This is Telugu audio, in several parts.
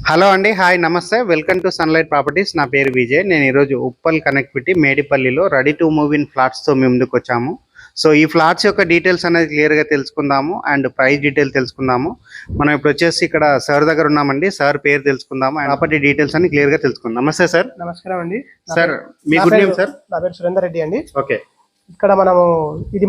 హలో అండి, హాయ్, నమస్తే, వెల్కమ్ టు సన్లైట్ ప్రాపర్టీస్. నా పేరు విజయ్. నేను ఈరోజు ఉప్పల్ కనెక్టివిటీ మేడిపల్లిలో రెడీ టు మూవ్ ఇన్ ఫ్లాట్స్తో మేము ముందుకు వచ్చాము. సో ఈ ఫ్లాట్స్ యొక్క డీటెయిల్స్ అనేది క్లియర్గా తెలుసుకుందాము అండ్ ప్రైస్ డీటెయిల్ తెలుసుకుందాము. మనం ఇప్పుడు వచ్చేసి ఇక్కడ సార్ దగ్గర ఉన్నామండి. సార్ పేరు తెలుసుకుందాము అండ్ ప్రాపర్టీ డీటెయిల్స్ అన్ని క్లియర్గా తెలుసుకుందాం. నమస్తే సార్. నమస్కారం అండి. సార్ మీ గుడ్ నేమ్ సార్? నా పేరు సురేందర్ రెడ్డి అండి. ఓకే. ఇక్కడ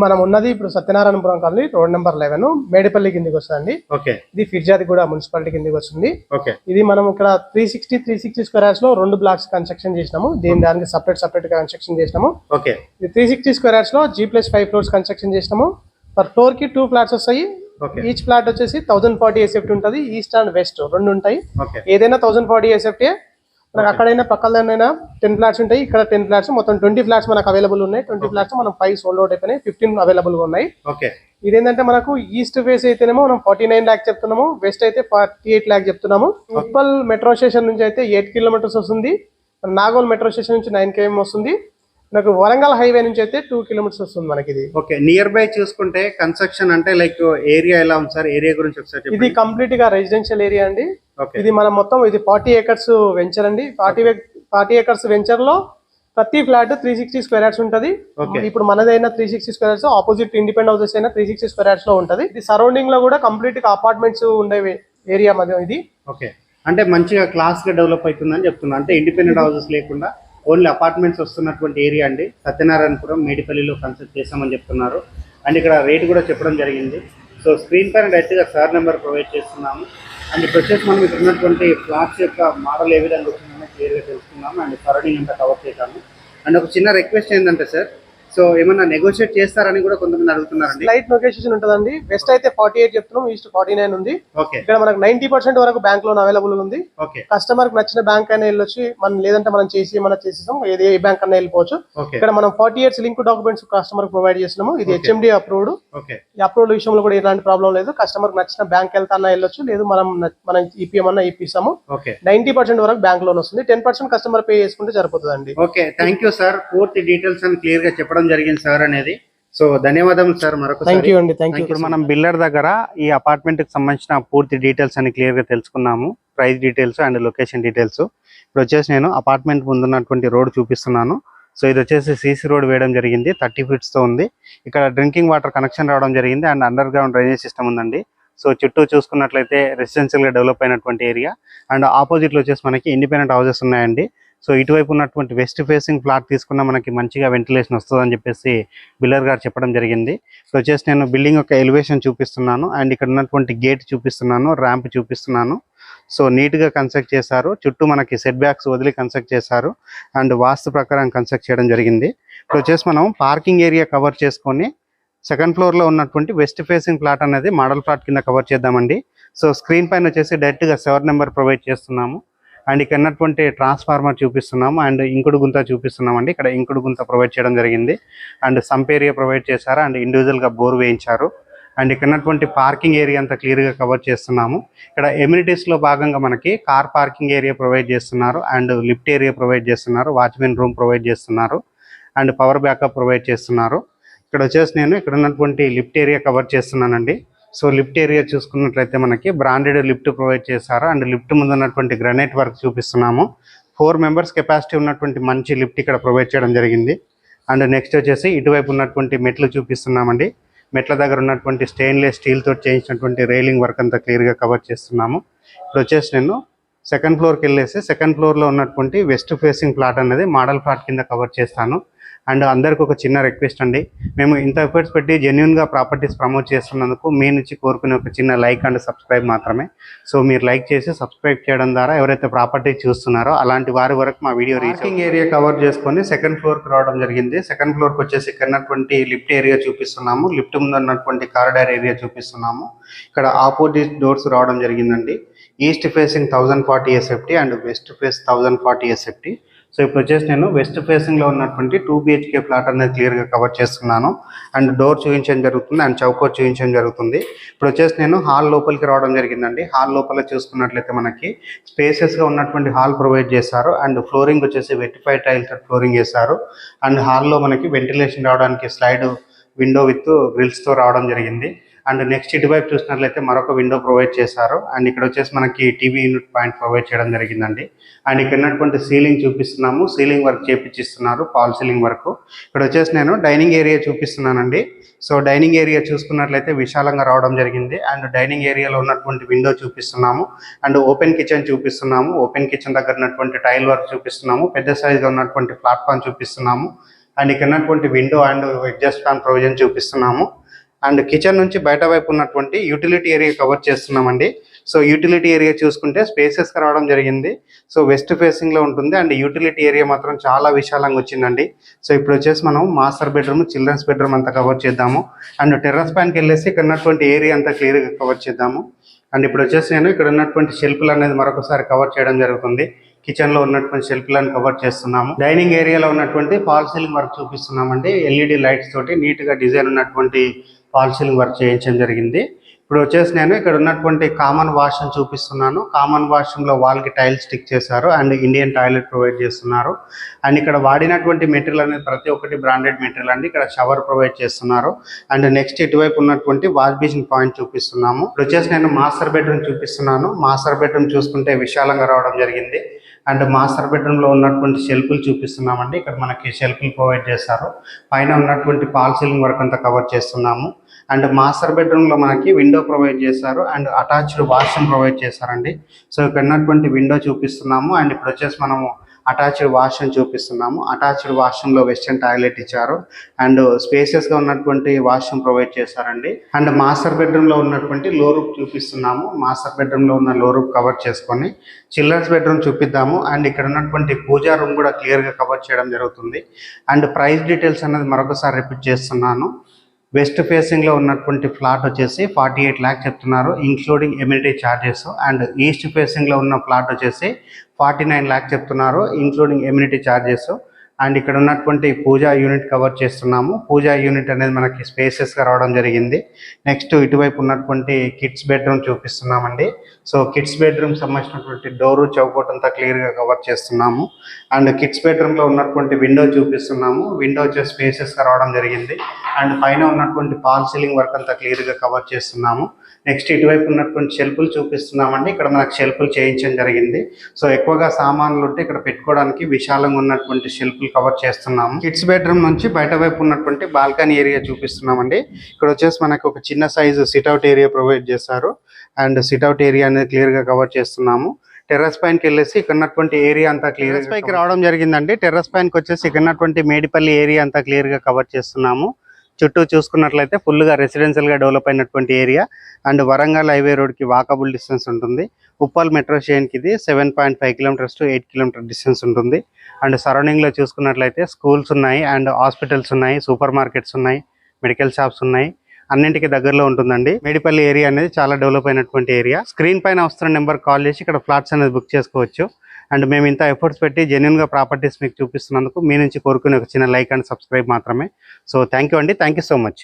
మనం ఉన్నది ఇప్పుడు Satyanarayanapuram colony, road number 11, Medipally కిందికి వస్తుంది. ఓకే. ఇది ఫిర్జాది కూడా మున్సిపాలిటీ కిందికి వస్తుంది. ఓకే. ఇది మనం ఇక్కడ 360 స్క్వేర్ యార్డ్స్ లో 2 బ్లాక్స్ కన్స్ట్రక్షన్ చేసినాము. దానికి సపరేట్ కన్స్ట్రక్షన్ చేసినాము. ఓకే. ఇది 360 స్క్వేర్ యార్డ్స్ లో G+5 ఫ్లోర్స్ కన్స్ట్రక్షన్ చేసినాము. పర్ ఫ్లోర్ కి 2 ఫ్లాట్స్ వస్తాయి. ఈచ్ ఫ్లాట్ వచ్చేసి 1040 SFT ఉంటుంది. ఈస్ట్ అండ్ వెస్ట్ రెండు ఉంటాయి. ఏదైనా 1040 SFT. మనకు అక్కడైనా పక్కలైనా 10 ఫ్లాట్స్ ఉంటాయి. ఇక్కడ 10 ఫ్లాట్స్, మొత్తం 20 ఫ్లాట్స్ మనకు అవైలబుల్ ఉన్నాయి. 20 ఫ్లాట్స్ మనం 5 సోల్డ్ అవుట్ అయిపోయినాయి, 15 అవైలబుల్ గా ఉన్నాయి. ఇదేంటంటే మనకు ఈస్ట్ ఫేస్ అయితేనేమో మనం 49 లాక్ చెప్తున్నాము, వెస్ట్ అయితే 48 లాక్ చెప్తున్నాము. ఉప్పల్ మెట్రో స్టేషన్ నుంచి అయితే 8 కిలోమీటర్స్ వస్తుంది. నాగోల్ మెట్రో స్టేషన్ నుంచి 9 km వస్తుంది. మనకు వరంగల్ హైవే నుంచి అయితే 2 కిలోమీటర్స్ వస్తుంది మనకి. ఇది ఓకే. నియర్ బై చూసుకుంటే కన్స్ట్రక్షన్ అంటే లైక్ ఏరియా ఎలా ఉంది సార్? ఏరియా గురించి ఒకసారి చెప్పండి. ఇది కంప్లీట్ గా రెసిడెన్షియల్ ఏరియా అండి. ఇది మనం మొత్తం ఇది 40 acres వెంచర్ అండి. 40 acres వెంచర్ లో ప్రతి ఫ్లాట్ 360 స్క్వేర్ యార్డ్స్ ఉంటది. ఇప్పుడు మనదైనా 360 square yards, opposite independent houses అయినా 360 స్క్వేర్ యార్డ్స్ లో ఉంటది. ఇది సరౌండింగ్ లో కూడా కంప్లీట్ గా అపార్ట్మెంట్స్ ఉండే ఏరియా మధ్య ఇది. ఓకే. అంటే మంచిగా క్లాస్ గా డెవలప్ అవుతుందని చెప్తున్నా. అంటే ఇండిపెండెంట్ హౌసెస్ లేకుండా ఓన్లీ అపార్ట్మెంట్స్ వస్తున్నటువంటి ఏరియా అండి. సత్యనారాయణపురం మేడిపల్లిలో కన్స్ట్రక్ట్ చేస్తామని చెప్తున్నారు. అండ్ ఇక్కడ రేట్ కూడా చెప్పడం జరిగింది. సో స్క్రీన్ పైన డైరెక్ట్గా సార్ నెంబర్ ప్రొవైడ్ చేస్తున్నాము. అండ్ ఇప్పుడు వచ్చేసి మనం ఇక్కడ ఉన్నటువంటి ఫ్లాట్స్ యొక్క మోడల్ ఏ విధంగా వచ్చిందని క్లియర్గా తెలుసుకున్నాము. అండ్ సరౌండింగ్ అంతా కవర్ చేశాము. అండ్ ఒక చిన్న రిక్వెస్ట్ ఏంటంటే సార్, సో ఏమన్నా నెగోషియేట్ చేస్తారని కూడా కొంతమంది అడుగుతున్నారండి. లైట్ నెగోషియేషన్ ఉంటుందండి. వెస్ట్ అయితే 48 చెప్తున్నాం, ఈస్ట్ 49 ఉంది. ఓకే. ఇక్కడ మనకు 90% వరకు బ్యాంక్ లోన్ అవైలబుల్ ఉంది. ఓకే. కస్టమర్ కి నచ్చిన బ్యాంక్ అయినా వెళ్ళొచ్చు, మనం లేదంటే మనం చేసేసాం, ఏ బ్యాంక్ అన్నా వెళ్ళిపోవచ్చు. ఇక్కడ మనం 40 years link documents customer provide చేస్తున్నాము. ఇది HMD అప్రూవ్డ్. ఈ అప్రూవ్డ్ విషయంలో కూడా ఎలాంటి ప్రాబ్లం లేదు. కస్టమర్ కి నచ్చిన బ్యాంక్ వెళ్తానా వెళ్ళొచ్చు, లేదు మనం ఈపీఎం అన్నా ఇప్పిస్తాము. 90% వరకు బ్యాంక్ లోన్ వస్తుంది. 10% కస్టమర్ పే చేసుకుంటే సరిపోతుందండి. ఓకే. Thank you sir. పూర్తి డీటెయిల్స్ అని క్లియర్ గా చెప్పడం జరిగింది సార్ అనేది. సో ధన్యవాదాలు సార్. థ్యాంక్ యూ అండి. Thank you. ఇప్పుడు మనం బిల్డర్ దగ్గర ఈ అపార్ట్మెంట్ కి సంబంధించిన పూర్తి డీటెయిల్స్ అని క్లియర్ గా తెలుసుకున్నాము. Price details and location details. ఇప్పుడు వచ్చేసి నేను అపార్ట్మెంట్ ముందున్నటువంటి రోడ్ చూపిస్తున్నాను. సో ఇది వచ్చేసి సీసీ రోడ్ వేయడం జరిగింది. 30 feet తో ఉంది. ఇక్కడ డ్రింకింగ్ వాటర్ కనెక్షన్ రావడం జరిగింది and under ground drainage system ఉందండి. సో చుట్టూ చూసుకున్నట్లయితే రెసిడెన్షియల్ గా డెవలప్ అయినటువంటి ఏరియా. అండ్ ఆపోజిట్ లో వచ్చేసి మనకి ఇండిపెండెంట్ హౌసెస్ ఉన్నాయండి. సో ఇటువైపు ఉన్నటువంటి వెస్ట్ ఫేసింగ్ ఫ్లాట్ తీసుకున్న మనకి మంచిగా వెంటిలేషన్ వస్తుందని చెప్పేసి బిల్డర్ గారు చెప్పడం జరిగింది. సో వచ్చేసి నేను బిల్డింగ్ యొక్క ఎలివేషన్ చూపిస్తున్నాను అండ్ ఇక్కడ ఉన్నటువంటి గేట్ చూపిస్తున్నాను, ర్యాంప్ చూపిస్తున్నాను. సో నీట్గా కన్స్ట్రక్ట్ చేశారు. చుట్టూ మనకి సెట్ బ్యాక్స్ వదిలి కన్స్ట్రక్ట్ చేశారు అండ్ వాస్తు ప్రకారం కన్స్ట్రక్ట్ చేయడం జరిగింది. ఇప్పుడు వచ్చేసి మనం పార్కింగ్ ఏరియా కవర్ చేసుకొని సెకండ్ ఫ్లోర్లో ఉన్నటువంటి వెస్ట్ ఫేసింగ్ ఫ్లాట్ అనేది మోడల్ ఫ్లాట్ కింద కవర్ చేద్దామండి. సో స్క్రీన్ పైన వచ్చేసి డైరెక్ట్గా సెవర్ నెంబర్ ప్రొవైడ్ చేస్తున్నాము. అండ్ ఇక్కడ ఉన్నటువంటి ట్రాన్స్ఫార్మర్ చూపిస్తున్నాము అండ్ ఇంకుడు గుంత చూపిస్తున్నామండి. ఇక్కడ ఇంకుడు గుంత ప్రొవైడ్ చేయడం జరిగింది అండ్ సంప్ ఏరియా ప్రొవైడ్ చేశారు అండ్ ఇండివిజువల్గా బోర్ వేయించారు. అండ్ ఇక్కడ ఉన్నటువంటి పార్కింగ్ ఏరియా అంతా క్లియర్గా కవర్ చేస్తున్నాము. ఇక్కడ ఎమ్యూనిటీస్లో భాగంగా మనకి కార్ పార్కింగ్ ఏరియా ప్రొవైడ్ చేస్తున్నారు అండ్ లిఫ్ట్ ఏరియా ప్రొవైడ్ చేస్తున్నారు, వాచ్మెన్ రూమ్ ప్రొవైడ్ చేస్తున్నారు అండ్ పవర్ బ్యాకప్ ప్రొవైడ్ చేస్తున్నారు. ఇక్కడ వచ్చేసి నేను ఇక్కడ ఉన్నటువంటి లిఫ్ట్ ఏరియా కవర్ చేస్తున్నానండి. సో లిఫ్ట్ ఏరియా చూసుకున్నట్లయితే మనకి బ్రాండెడ్ లిఫ్ట్ ప్రొవైడ్ చేశారు అండ్ లిఫ్ట్ ముందు ఉన్నటువంటి గ్రానైట్ వర్క్ చూపిస్తున్నాము. 4 members కెపాసిటీ ఉన్నటువంటి మంచి లిఫ్ట్ ఇక్కడ ప్రొవైడ్ చేయడం జరిగింది. అండ్ నెక్స్ట్ వచ్చేసి ఇటువైపు ఉన్నటువంటి మెట్లు చూపిస్తున్నామండి. మెట్ల దగ్గర ఉన్నటువంటి స్టెయిన్లెస్ స్టీల్ తోటి చేయించినటువంటి రైలింగ్ వర్క్ అంతా క్లియర్గా కవర్ చేస్తున్నాము. ఇప్పుడు వచ్చేసి నేను సెకండ్ ఫ్లోర్కి వెళ్ళేసి సెకండ్ ఫ్లోర్లో ఉన్నటువంటి వెస్ట్ ఫేసింగ్ ఫ్లాట్ అనేది మోడల్ ఫ్లాట్ కింద కవర్ చేస్తాను. అండ్ అందరికి ఒక చిన్న రిక్వెస్ట్ అండి, మేము ఇంత ఎఫర్ట్స్ పెట్టి జెన్యున్గా ప్రాపర్టీస్ ప్రమోట్ చేస్తున్నందుకు మీ నుంచి కోరుకునే ఒక చిన్న లైక్ అండ్ సబ్స్క్రైబ్ మాత్రమే. సో మీరు లైక్ చేసి సబ్స్క్రైబ్ చేయడం ద్వారా ఎవరైతే ప్రాపర్టీ చూస్తున్నారో అలాంటి వారి వరకు మా వీడియో రీచింగ్ ఏరియా కవర్ చేసుకొని సెకండ్ ఫ్లోర్కి రావడం జరిగింది. సెకండ్ ఫ్లోర్కి వచ్చేసి ఇక్కడ ఉన్నటువంటి లిఫ్ట్ ఏరియా చూపిస్తున్నాము. లిఫ్ట్ ముందు ఉన్నటువంటి కారిడార్ ఏరియా చూపిస్తున్నాము. ఇక్కడ ఆపోజిట్ డోర్స్ రావడం జరిగిందండి. East facing 1040 SFT and west face 1040 SFT. So ఇప్పుడు వచ్చేసి నేను వెస్ట్ ఫేసింగ్లో ఉన్నటువంటి 2 BHK ఫ్లాట్ అనేది క్లియర్గా కవర్ చేస్తున్నాను అండ్ డోర్ చూపించడం జరుగుతుంది అండ్ చౌకోట్ చూపించడం జరుగుతుంది. ఇప్పుడు వచ్చేసి నేను హాల్ లోపలికి రావడం జరిగిందండి. హాల్ లోపల చూసుకున్నట్లయితే మనకి స్పేసెస్గా ఉన్నటువంటి హాల్ ప్రొవైడ్ చేశారు అండ్ ఫ్లోరింగ్ వచ్చేసి వెట్టిఫైడ్ టైల్స్ ఫ్లోరింగ్ చేశారు అండ్ హాల్లో మనకి వెంటిలేషన్ రావడానికి స్లైడ్ విండో విత్ గ్రిల్స్తో రావడం జరిగింది. అండ్ నెక్స్ట్ ఇటువైపు చూసినట్లయితే మరొక విండో ప్రొవైడ్ చేశారు. అండ్ ఇక్కడ వచ్చేసి మనకి టీవీ యూనిట్ పాయింట్ ప్రొవైడ్ చేయడం జరిగిందండి. అండ్ ఇక్కడ ఉన్నటువంటి సీలింగ్ చూపిస్తున్నాము, సీలింగ్ వర్క్ చేపించిస్తున్నారు, ఫాల్ సీలింగ్ వర్క్. ఇక్కడ వచ్చేసి నేను డైనింగ్ ఏరియా చూపిస్తున్నానండి. సో డైనింగ్ ఏరియా చూసుకున్నట్లయితే విశాలంగా రావడం జరిగింది. అండ్ డైనింగ్ ఏరియాలో ఉన్నటువంటి విండో చూపిస్తున్నాము, అండ్ ఓపెన్ కిచెన్ చూపిస్తున్నాము. ఓపెన్ కిచెన్ దగ్గర ఉన్నటువంటి టైల్ వర్క్ చూపిస్తున్నాము, పెద్ద సైజ్గా ఉన్నటువంటి ప్లాట్ఫామ్ చూపిస్తున్నాము. అండ్ ఇక్కడ ఉన్నటువంటి window and exhaust fan provision చూపిస్తున్నాము. అండ్ కిచెన్ నుంచి బయట వైపు ఉన్నటువంటి యూటిలిటీ ఏరియా కవర్ చేస్తున్నామండి. సో యూటిలిటీ ఏరియా చూసుకుంటే స్పేసెస్గా రావడం జరిగింది. సో వెస్ట్ ఫేసింగ్లో ఉంటుంది. అండ్ యూటిలిటీ ఏరియా మాత్రం చాలా విశాలంగా వచ్చిందండి. సో ఇప్పుడు వచ్చేసి మనం మాస్టర్ బెడ్రూమ్, చిల్డ్రన్స్ బెడ్రూమ్ అంతా కవర్ చేద్దాము. అండ్ టెర్రస్ పైనకి వెళ్ళేసి ఇక్కడ ఉన్నటువంటి ఏరియా అంతా క్లియర్గా కవర్ చేద్దాము. అండ్ ఇప్పుడు వచ్చేసి నేను ఇక్కడ ఉన్నటువంటి షెల్ఫ్లు అనేది మరొకసారి కవర్ చేయడం జరుగుతుంది. కిచెన్లో ఉన్నటువంటి షెల్ఫ్లను కవర్ చేస్తున్నాము. డైనింగ్ ఏరియాలో ఉన్నటువంటి ఫాల్ సీలింగ్ వర్క్ చూపిస్తున్నామండి. ఎల్ఈడి లైట్స్ తోటి నీట్గా డిజైన్ ఉన్నటువంటి ఫాల్ సీలింగ్ వర్క్ చేయించడం జరిగింది. ఇప్పుడు వచ్చేసి నేను ఇక్కడ ఉన్నటువంటి కామన్ వాష్రూమ్ చూపిస్తున్నాను. కామన్ వాష్రూమ్లో వాల్కి టైల్ స్టిక్ చేశారు అండ్ ఇండియన్ టాయిలెట్ ప్రొవైడ్ చేస్తున్నారు. అండ్ ఇక్కడ వాడినటువంటి మెటీరియల్ అనేది ప్రతి ఒక్కటి బ్రాండెడ్ మెటీరియల్ అండి. ఇక్కడ షవర్ ప్రొవైడ్ చేస్తున్నారు. అండ్ నెక్స్ట్ ఇటువైపు ఉన్నటువంటి వాష్ బేసిన్ పాయింట్ చూపిస్తున్నాము. ఇప్పుడు వచ్చేసి నేను మాస్టర్ బెడ్రూమ్ చూపిస్తున్నాను. మాస్టర్ బెడ్రూమ్ చూసుకుంటే విశాలంగా రావడం జరిగింది. అండ్ మాస్టర్ బెడ్రూమ్లో ఉన్నటువంటి షెల్ఫ్లు చూపిస్తున్నామండి. ఇక్కడ మనకి షెల్ఫ్లు ప్రొవైడ్ చేస్తారు. పైన ఉన్నటువంటి ఫాల్ సీలింగ్ వర్క్ అంతా కవర్ చేస్తున్నాము. అండ్ మాస్టర్ బెడ్రూమ్లో మనకి విండో ప్రొవైడ్ చేశారు అండ్ అటాచ్డ్ వాష్రూమ్ ప్రొవైడ్ చేశారండి. సో ఇక్కడ ఉన్నటువంటి విండో చూపిస్తున్నాము. అండ్ ఇప్పుడు వచ్చేసి మనము అటాచ్డ్ వాష్రూమ్ చూపిస్తున్నాము. అటాచ్డ్ వాష్రూమ్లో వెస్టర్న్ టాయిలెట్ ఇచ్చారు అండ్ స్పేసెస్గా ఉన్నటువంటి వాష్రూమ్ ప్రొవైడ్ చేశారండి. అండ్ మాస్టర్ బెడ్రూమ్లో ఉన్నటువంటి లో రూప్ చూపిస్తున్నాము. మాస్టర్ బెడ్రూమ్లో ఉన్న లో రూప్ కవర్ చేసుకొని చిల్డ్రన్స్ బెడ్రూమ్ చూపిద్దాము. అండ్ ఇక్కడ ఉన్నటువంటి పూజా రూమ్ కూడా క్లియర్గా కవర్ చేయడం జరుగుతుంది. అండ్ ప్రైస్ డీటెయిల్స్ అనేది మరొకసారి రిపీట్ చేస్తున్నాను. వెస్ట్ ఫేసింగ్లో ఉన్నటువంటి ఫ్లాట్ వచ్చేసి 48 lakhs చెప్తున్నారు, including amenity charges. And east ఫేసింగ్లో ఉన్న ఫ్లాట్ వచ్చేసి 49 lakhs చెప్తున్నారు, ఇంక్లూడింగ్ ఎమ్యూనిటీ ఛార్జెస్. అండ్ ఇక్కడ ఉన్నటువంటి పూజా యూనిట్ కవర్ చేస్తున్నాము. పూజా యూనిట్ అనేది మనకి స్పేసెస్గా రావడం జరిగింది. నెక్స్ట్ ఇటువైపు ఉన్నటువంటి కిడ్స్ బెడ్రూమ్ చూపిస్తున్నామండి. సో కిడ్స్ బెడ్రూమ్ సంబంధించినటువంటి డోరు చౌకోట్ అంతా క్లియర్గా కవర్ చేస్తున్నాము. అండ్ కిడ్స్ బెడ్రూమ్లో ఉన్నటువంటి విండో చూపిస్తున్నాము. విండో వచ్చే స్పేసెస్గా రావడం జరిగింది. అండ్ పైన ఉన్నటువంటి ఫాల్ సీలింగ్ వర్క్ అంతా క్లియర్గా కవర్ చేస్తున్నాము. నెక్స్ట్ ఇటువైపు ఉన్నటువంటి షెల్ఫ్లు చూపిస్తున్నామండి. ఇక్కడ మనకు షెల్ఫ్లు చేయించడం జరిగింది. సో ఎక్కువగా సామాన్లు ఉంటే ఇక్కడ పెట్టుకోవడానికి విశాలంగా ఉన్నటువంటి షెల్ఫ్లు కవర్ చేస్తున్నాము. కిడ్స్ బెడ్రూమ్ నుంచి బయట వైపు ఉన్నటువంటి బాల్కనీ ఏరియా చూపిస్తున్నామండి. ఇక్కడ వచ్చేసి మనకు ఒక చిన్న సైజు సిట్అవుట్ ఏరియా ప్రొవైడ్ చేశారు. అండ్ సిట్అవుట్ ఏరియా అనేది క్లియర్గా కవర్ చేస్తున్నాము. టెర్రస్ పైనకి వెళ్ళేసి ఇక్కడ ఉన్నటువంటి ఏరియా అంతా క్లియర్ పైకి రావడం జరిగిందండి. టెర్రస్ పైనకి వచ్చేసి ఇక్కడ ఉన్నటువంటి మేడిపల్లి ఏరియా అంతా క్లియర్గా కవర్ చేస్తున్నాము. చుట్టూ చూసుకున్నట్లయితే ఫుల్గా రెసిడెన్షియల్గా డెవలప్ అయినటువంటి ఏరియా. అండ్ వరంగల్ హైవే రోడ్కి వాకబుల్ డిస్టెన్స్ ఉంటుంది. ఉప్పల్ మెట్రో స్టేషన్కి ఇది 7.5 kilometers to 8 kilometers డిస్టెన్స్ ఉంటుంది. అండ్ సరౌండింగ్లో చూసుకున్నట్లయితే స్కూల్స్ ఉన్నాయి, అండ్ హాస్పిటల్స్ ఉన్నాయి, సూపర్ మార్కెట్స్ ఉన్నాయి, మెడికల్ షాప్స్ ఉన్నాయి. అన్నింటికి దగ్గరలో ఉంటుందండి. మేడిపల్లి ఏరియా అనేది చాలా డెవలప్ అయినటువంటి ఏరియా. స్క్రీన్ పైన వస్తున్న నెంబర్ కాల్ చేసి ఇక్కడ ఫ్లాట్స్ అనేది బుక్ చేసుకోవచ్చు. అండ్ మేము ఇంత ఎఫర్ట్స్ పెట్టి జెన్యున్గా ప్రాపర్టీస్ మీకు చూపిస్తున్నందుకు మీ నుంచి కోరుకునే ఒక చిన్న లైక్ అండ్ సబ్స్క్రైబ్ మాత్రమే. సో థ్యాంక్ యూ అండి, థ్యాంక్ యూ సో మచ్.